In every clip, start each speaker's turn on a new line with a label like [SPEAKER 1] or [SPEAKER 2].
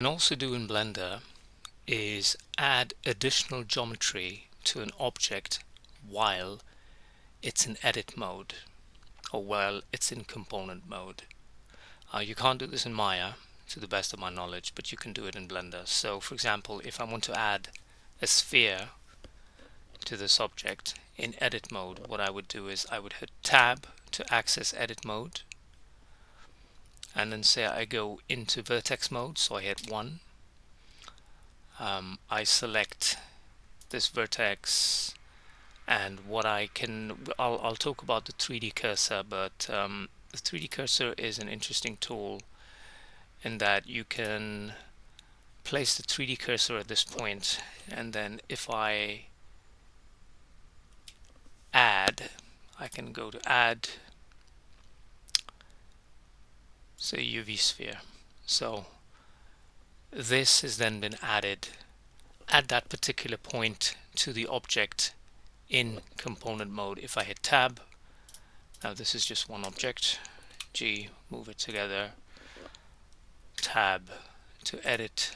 [SPEAKER 1] can also do in Blender is add additional geometry to an object while it's in edit mode or while it's in component mode. You can't do this in Maya to the best of my knowledge, but you can do it in Blender. So for example, if I want to add a sphere to this object in edit mode, what I would do is I would hit tab to access edit mode, and then say I go into vertex mode, so I hit 1. I select this vertex, and what I'll talk about the 3D cursor, but the 3D cursor is an interesting tool in that you can place the 3D cursor at this point, and then if I add, I can go to add, say UV sphere. So this has then been added at that particular point to the object in component mode. If I hit tab, now this is just one object, G, move it together, tab to edit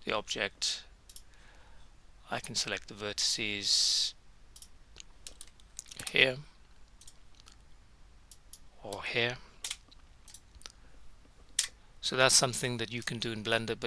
[SPEAKER 1] the object. I can select the vertices here or here. So that's something that you can do in Blender, but